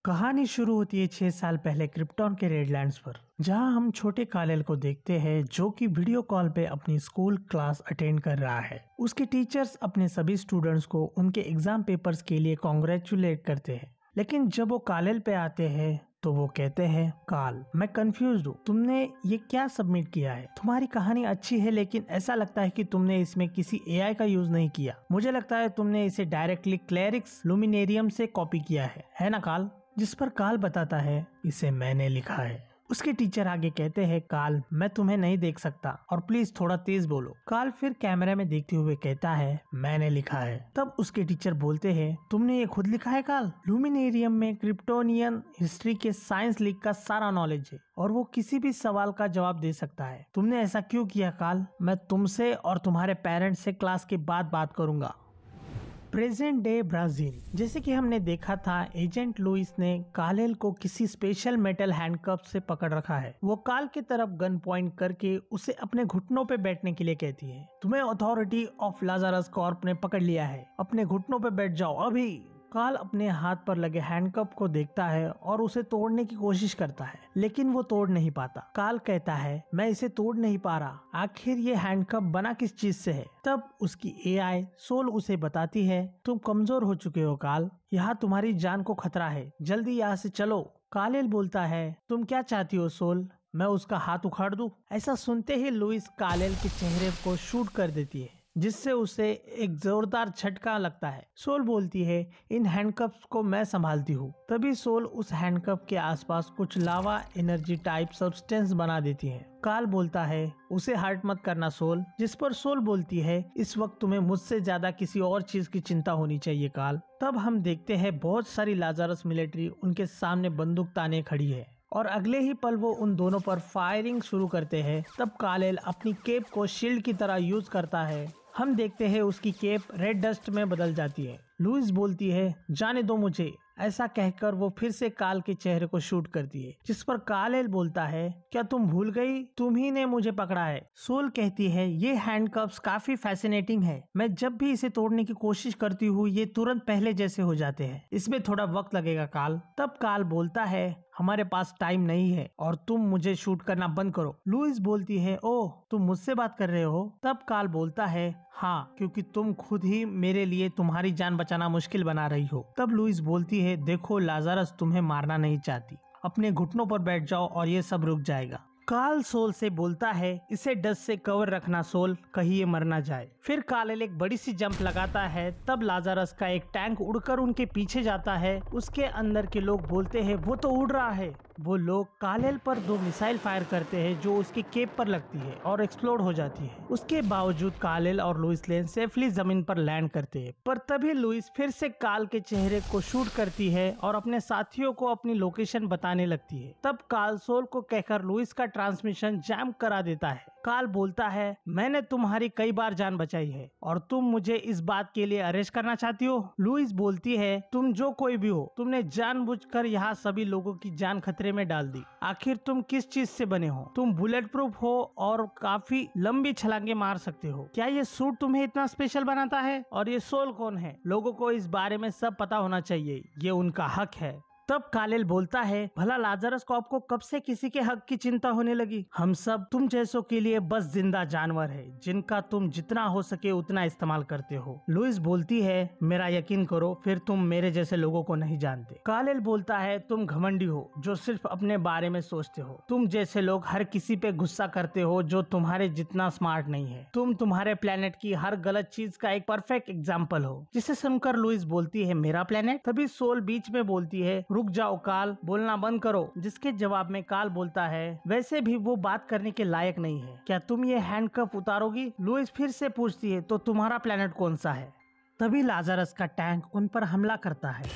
कहानी शुरू होती है 6 साल पहले क्रिप्टॉन के रेडलैंड्स पर, जहां हम छोटे कालेल को देखते हैं जो कि वीडियो कॉल पे अपनी स्कूल क्लास अटेंड कर रहा है। उसके टीचर्स अपने सभी स्टूडेंट्स को उनके एग्जाम पेपर्स के लिए कॉन्ग्रेचुलेट करते हैं, लेकिन जब वो कालेल पे आते हैं तो वो कहते हैं, काल, मैं कंफ्यूज्ड हूँ, तुमने ये क्या सबमिट किया है? तुम्हारी कहानी अच्छी है लेकिन ऐसा लगता है कि तुमने इसमें किसी एआई का यूज नहीं किया। मुझे लगता है तुमने इसे डायरेक्टली क्लेरिक्स लुमिनेरियम से कॉपी किया है ना काल? जिस पर काल बताता है, इसे मैंने लिखा है। उसके टीचर आगे कहते हैं, काल, मैं तुम्हें नहीं देख सकता और प्लीज थोड़ा तेज बोलो। काल फिर कैमरे में देखते हुए कहता है, मैंने लिखा है। तब उसके टीचर बोलते हैं, तुमने ये खुद लिखा है काल? लुमिनेरियम में क्रिप्टोनियन हिस्ट्री के साइंस लीग का सारा नॉलेज है और वो किसी भी सवाल का जवाब दे सकता है। तुमने ऐसा क्यों किया काल? मैं तुमसे और तुम्हारे पेरेंट्स से क्लास के बाद बात करूंगा। Present day Brazil. जैसे कि हमने देखा था, एजेंट लुइस ने कालेल को किसी स्पेशल मेटल हैंडकफ से पकड़ रखा है। वो काल की तरफ गन पॉइंट करके उसे अपने घुटनों पे बैठने के लिए कहती है। तुम्हें अथॉरिटी ऑफ लाजारस कॉर्प ने पकड़ लिया है, अपने घुटनों पे बैठ जाओ अभी। काल अपने हाथ पर लगे हैंडकफ को देखता है और उसे तोड़ने की कोशिश करता है, लेकिन वो तोड़ नहीं पाता। काल कहता है, मैं इसे तोड़ नहीं पा रहा, आखिर ये हैंडकफ बना किस चीज से है? तब उसकी एआई सोल उसे बताती है, तुम कमजोर हो चुके हो काल, यहाँ तुम्हारी जान को खतरा है, जल्दी यहाँ से चलो। कालेल बोलता है, तुम क्या चाहती हो सोल? मैं उसका हाथ उखाड़ दूं? ऐसा सुनते ही लुइस कालेल के चेहरे को शूट कर देती है, जिससे उसे एक जोरदार झटका लगता है। सोल बोलती है, इन हैंडकफ्स को मैं संभालती हूँ। तभी सोल उस हैंडकफ के आसपास कुछ लावा एनर्जी टाइप सब्सटेंस बना देती है। काल बोलता है, उसे हर्ट मत करना सोल। जिस पर सोल बोलती है, इस वक्त तुम्हें मुझसे ज्यादा किसी और चीज की चिंता होनी चाहिए काल। तब हम देखते हैं बहुत सारी लाजारस मिलिट्री उनके सामने बंदूक ताने खड़ी है और अगले ही पल वो उन दोनों पर फायरिंग शुरू करते हैं। तब कालेल अपनी केप को शील्ड की तरह यूज करता है। हम देखते हैं उसकी केप रेड डस्ट में बदल जाती है। लुइस बोलती है, जाने दो मुझे। ऐसा कहकर वो फिर से काल के चेहरे को शूट करती है, जिस पर कालेल बोलता है, क्या तुम भूल गई? तुम ही ने मुझे पकड़ा है। सोल कहती है, ये हैंडकफ्स काफी फैसिनेटिंग है, मैं जब भी इसे तोड़ने की कोशिश करती हूँ ये तुरंत पहले जैसे हो जाते हैं, इसमें थोड़ा वक्त लगेगा काल। तब काल बोलता है, हमारे पास टाइम नहीं है और तुम मुझे शूट करना बंद करो। लुइस बोलती है, ओह, तुम मुझसे बात कर रहे हो? तब काल बोलता है, हाँ, क्योंकि तुम खुद ही मेरे लिए तुम्हारी जान बचाना मुश्किल बना रही हो। तब लुइस बोलती है, देखो लाजारस तुम्हें मारना नहीं चाहती, अपने घुटनों पर बैठ जाओ और ये सब रुक जाएगा। काल सोल से बोलता है, इसे डस्ट से कवर रखना सोल, कहीं ये मर ना जाए। फिर कालेल एक बड़ी सी जंप लगाता है। तब लाजारस का एक टैंक उड़कर उनके पीछे जाता है। उसके अंदर के लोग बोलते हैं, वो तो उड़ रहा है। वो लोग कालेल पर 2 मिसाइल फायर करते हैं जो उसकी केप पर लगती है और एक्सप्लोड हो जाती है। उसके बावजूद कालेल और लुइस लेन सेफली जमीन पर लैंड करते हैं, पर तभी लुइस फिर से काल के चेहरे को शूट करती है और अपने साथियों को अपनी लोकेशन बताने लगती है। तब काल सोल को कहकर लुइस का ट्रांसमिशन जैम करा देता है। काल बोलता है, मैंने तुम्हारी कई बार जान बचाई है और तुम मुझे इस बात के लिए अरेस्ट करना चाहती हो? लुइस बोलती है, तुम जो कोई भी हो, तुमने जानबूझकर यहाँ सभी लोगों की जान खतरे में डाल दी। आखिर तुम किस चीज से बने हो? तुम बुलेट प्रूफ हो और काफी लंबी छलांगे मार सकते हो। क्या ये सूट तुम्हें इतना स्पेशल बनाता है? और ये सोल कौन है? लोगों को इस बारे में सब पता होना चाहिए, ये उनका हक है। तब कालेल बोलता है, भला लाजारस कॉर्प को कब से किसी के हक की चिंता होने लगी? हम सब तुम जैसों के लिए बस जिंदा जानवर है, जिनका तुम जितना हो सके उतना इस्तेमाल करते हो। लुइस बोलती है, मेरा यकीन करो, फिर तुम मेरे जैसे लोगों को नहीं जानते। कालेल बोलता है, तुम घमंडी हो जो सिर्फ अपने बारे में सोचते हो। तुम जैसे लोग हर किसी पे गुस्सा करते हो जो तुम्हारे जितना स्मार्ट नहीं है। तुम तुम्हारे प्लेनेट की हर गलत चीज का एक परफेक्ट एग्जाम्पल हो। जिसे सुनकर लुइस बोलती है, मेरा प्लेनेट? तभी सोल बीच में बोलती है, रुक जाओ काल, बोलना बंद करो। जिसके जवाब में काल बोलता है, वैसे भी वो बात करने के लायक नहीं है, क्या तुम ये हैंडकफ उतारोगी? लुइस फिर से पूछती है, तो तुम्हारा प्लेनेट कौन सा है? तभी लाजारस का टैंक उन पर हमला करता है।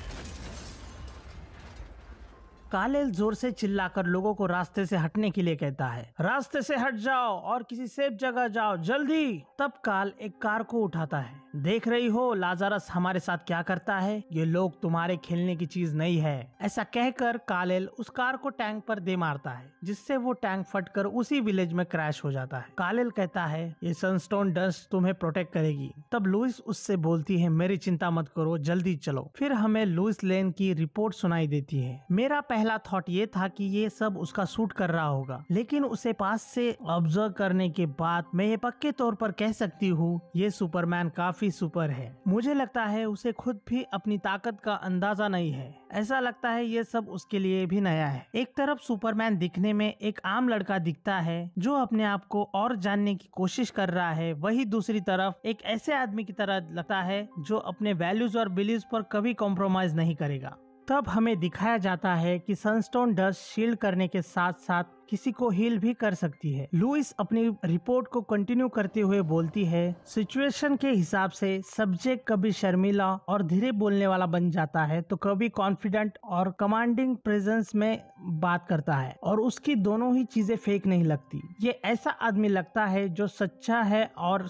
कालेल जोर से चिल्लाकर लोगों को रास्ते से हटने के लिए कहता है, रास्ते से हट जाओ और किसी सेफ जगह जाओ जल्दी। तब काल एक कार को उठाता है देख रही हो लाजारस हमारे साथ क्या करता है, ये लोग तुम्हारे खेलने की चीज नहीं है। ऐसा कहकर कालेल उस कार को टैंक पर दे मारता है, जिससे वो टैंक फटकर उसी विलेज में क्रैश हो जाता है। कालेल कहता है ये सनस्टोन डस्ट तुम्हें प्रोटेक्ट करेगी। तब लुइस उससे बोलती है मेरी चिंता मत करो, जल्दी चलो। फिर हमें लुइस लेन की रिपोर्ट सुनाई देती है। मेरा पहला थॉट ये था कि ये सब उसका सूट कर रहा होगा, लेकिन उसे पास से ऑब्जर्व करने के बाद मैं ये पक्के तौर पर कह सकती हूँ ये सुपरमैन काफी सुपर है। मुझे लगता है उसे खुद भी अपनी ताकत का अंदाजा नहीं है। ऐसा लगता है ये सब उसके लिए भी नया है। एक तरफ सुपरमैन दिखने में एक आम लड़का दिखता है जो अपने आप को और जानने की कोशिश कर रहा है, वही दूसरी तरफ एक ऐसे आदमी की तरह लगता है जो अपने वैल्यूज और बिलीव्स पर कभी कॉम्प्रोमाइज नहीं करेगा। तब हमें दिखाया जाता है कि सनस्टोन डस्ट शील्ड करने के साथ साथ किसी को हील भी कर सकती है। लुइस अपनी रिपोर्ट को कंटिन्यू करते हुए बोलती है सिचुएशन के हिसाब से सब्जेक्ट कभी शर्मीला और धीरे बोलने वाला बन जाता है तो कभी कॉन्फिडेंट और कमांडिंग प्रेजेंस में बात करता है, और उसकी दोनों ही चीजें फेक नहीं लगती। ये ऐसा आदमी लगता है जो सच्चा है और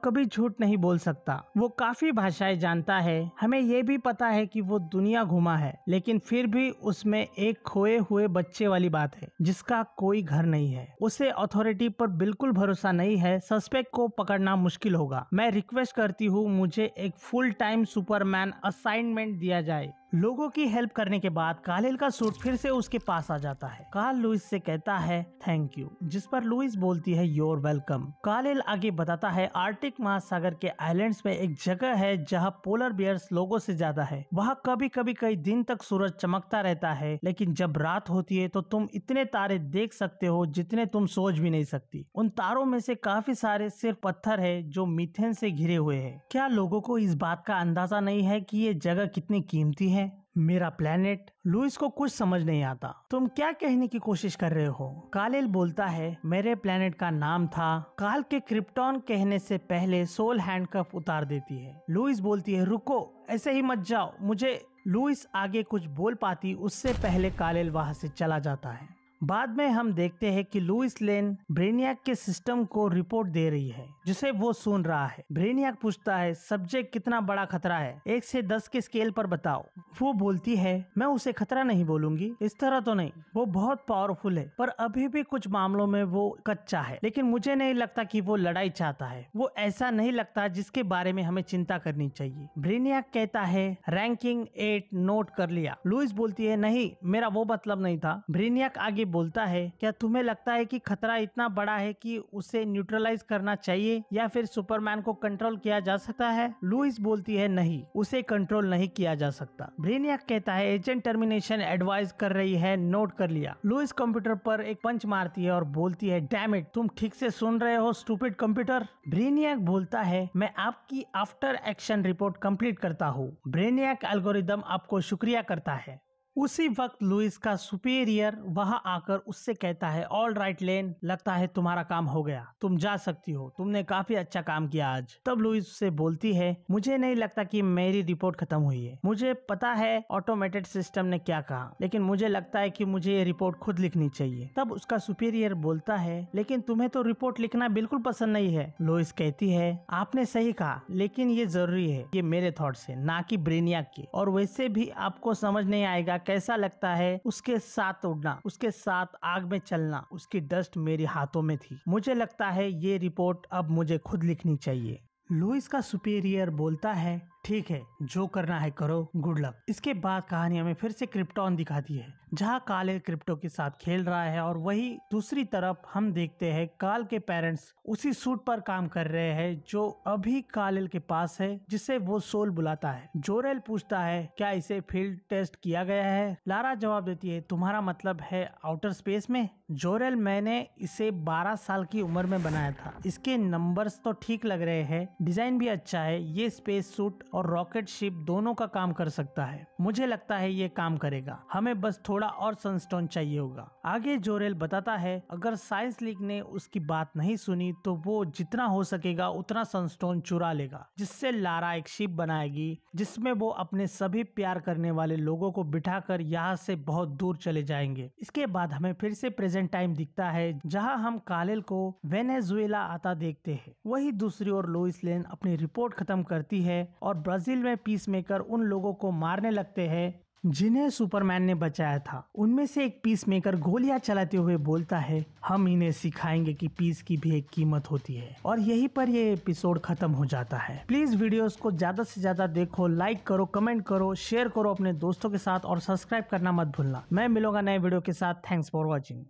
कभी झूठ नहीं बोल सकता। वो काफी भाषाएं जानता है। हमें ये भी पता है कि वो दुनिया घुमा है, लेकिन फिर भी उसमें एक खोए हुए बच्चे वाली बात है जिसका कोई घर नहीं है। उसे अथॉरिटी पर बिल्कुल भरोसा नहीं है। सस्पेक्ट को पकड़ना मुश्किल होगा। मैं रिक्वेस्ट करती हूँ मुझे एक फुल टाइम सुपरमैन असाइनमेंट दिया जाए। लोगों की हेल्प करने के बाद कालेल का सूट फिर से उसके पास आ जाता है। कार्ल लुइस से कहता है थैंक यू, जिस पर लुइस बोलती है योर वेलकम। कालेल आगे बताता है आर्टिक महासागर के आइलैंड्स में एक जगह है जहां पोलर बियर्स लोगों से ज्यादा है। वहां कभी कभी कई दिन तक सूरज चमकता रहता है, लेकिन जब रात होती है तो तुम इतने तारे देख सकते हो जितने तुम सोच भी नहीं सकती। उन तारों में से काफी सारे सिर्फ पत्थर है जो मीथेन से घिरे हुए हैं। क्या लोगों को इस बात का अंदाजा नहीं है कि ये जगह कितनी कीमती है? मेरा प्लेनेट। लुइस को कुछ समझ नहीं आता। तुम क्या कहने की कोशिश कर रहे हो? कालेल बोलता है मेरे प्लेनेट का नाम था। काल के क्रिप्टॉन कहने से पहले सोल हैंडकफ उतार देती है। लुइस बोलती है रुको, ऐसे ही मत जाओ मुझे। लुइस आगे कुछ बोल पाती उससे पहले कालेल वहां से चला जाता है। बाद में हम देखते हैं कि लुइस लेन ब्रेनियाक के सिस्टम को रिपोर्ट दे रही है जिसे वो सुन रहा है। ब्रेनियाक पूछता है सब्जेक्ट कितना बड़ा खतरा है, 1 से 10 के स्केल पर बताओ। वो बोलती है मैं उसे खतरा नहीं बोलूंगी, इस तरह तो नहीं, वो बहुत पावरफुल है पर अभी भी कुछ मामलों में वो कच्चा है। लेकिन मुझे नहीं लगता कि वो लड़ाई चाहता है। वो ऐसा नहीं लगता जिसके बारे में हमें चिंता करनी चाहिए। ब्रेनियाक कहता है रैंकिंग 8 नोट कर लिया। लुइस बोलती है नहीं, मेरा वो मतलब नहीं था। ब्रेनियाक आगे बोलता है क्या तुम्हें लगता है कि खतरा इतना बड़ा है कि उसे न्यूट्रलाइज करना चाहिए या फिर सुपरमैन को कंट्रोल किया जा सकता है? लुइस बोलती है नहीं, उसे कंट्रोल नहीं किया जा सकता। ब्रेनियाक कहता है एजेंट टर्मिनेशन एडवाइज कर रही है, नोट कर लिया। लुइस कंप्यूटर पर एक पंच मारती है और बोलती है डैम इट, तुम ठीक से सुन रहे हो स्टूपिड कंप्यूटर? ब्रेनियाक बोलता है मैं आपकी आफ्टर एक्शन रिपोर्ट कंप्लीट करता हूँ। ब्रेनियाक एल्गोरिदम आपको शुक्रिया करता है। उसी वक्त लुइस का सुपीरियर वहां आकर उससे कहता है ऑल राइट लेन, लगता है तुम्हारा काम हो गया, तुम जा सकती हो, तुमने काफी अच्छा काम किया आज। तब लुइस उससे बोलती है मुझे नहीं लगता कि मेरी रिपोर्ट खत्म हुई है। मुझे पता है ऑटोमेटेड सिस्टम ने क्या कहा, लेकिन मुझे लगता है कि मुझे ये रिपोर्ट खुद लिखनी चाहिए। तब उसका सुपीरियर बोलता है लेकिन तुम्हें तो रिपोर्ट लिखना बिल्कुल पसंद नहीं है। लुइस कहती है आपने सही कहा, लेकिन ये जरूरी है, ये मेरे थॉट्स है ना कि ब्रेनियाक के, और वैसे भी आपको समझ नहीं आएगा कैसा लगता है उसके साथ उड़ना, उसके साथ आग में चलना। उसकी डस्ट मेरे हाथों में थी। मुझे लगता है ये रिपोर्ट अब मुझे खुद लिखनी चाहिए। लुइस का सुपीरियर बोलता है ठीक है, जो करना है करो, गुड लक। इसके बाद कहानी हमें फिर से क्रिप्टॉन दिखाती है जहां कालेल क्रिप्टो के साथ खेल रहा है, और वही दूसरी तरफ हम देखते हैं काल के पेरेंट्स उसी सूट पर काम कर रहे हैं जो अभी कालेल के पास है, जिसे वो सोल बुलाता है। जोरेल पूछता है क्या इसे फील्ड टेस्ट किया गया है? लारा जवाब देती है तुम्हारा मतलब है आउटर स्पेस में? जोरेल मैंने इसे 12 साल की उम्र में बनाया था। इसके नंबर्स तो ठीक लग रहे हैं, डिजाइन भी अच्छा है। ये स्पेस सूट और रॉकेट शिप दोनों का काम कर सकता है। मुझे लगता है ये काम करेगा, हमें बस थोड़ा और सनस्टोन चाहिए होगा। आगे जोरेल बताता है अगर साइंस लीग ने उसकी बात नहीं सुनी तो वो जितना हो सकेगा उतना सनस्टोन चुरा लेगा, जिससे लारा एक शिप बनाएगी जिसमें वो अपने सभी प्यार करने वाले लोगों को बिठाकर यहाँ से बहुत दूर चले जाएंगे। इसके बाद हमें फिर से प्रेजेंट टाइम दिखता है जहाँ हम कालेल को वेनेजुएला आता देखते हैं। वही दूसरी ओर लोइस लेन अपनी रिपोर्ट खत्म करती है और ब्राजील में पीस मेकर उन लोगों को मारने लगते हैं जिन्हें सुपरमैन ने बचाया था। उनमें से एक पीस मेकर गोलियां चलाते हुए बोलता है हम इन्हें सिखाएंगे कि पीस की भी एक कीमत होती है। और यहीं पर ये एपिसोड खत्म हो जाता है। प्लीज वीडियोस को ज्यादा से ज्यादा देखो, लाइक करो, कमेंट करो, शेयर करो अपने दोस्तों के साथ और सब्सक्राइब करना मत भूलना। मैं मिलूंगा नए वीडियो के साथ। Thanks for watching.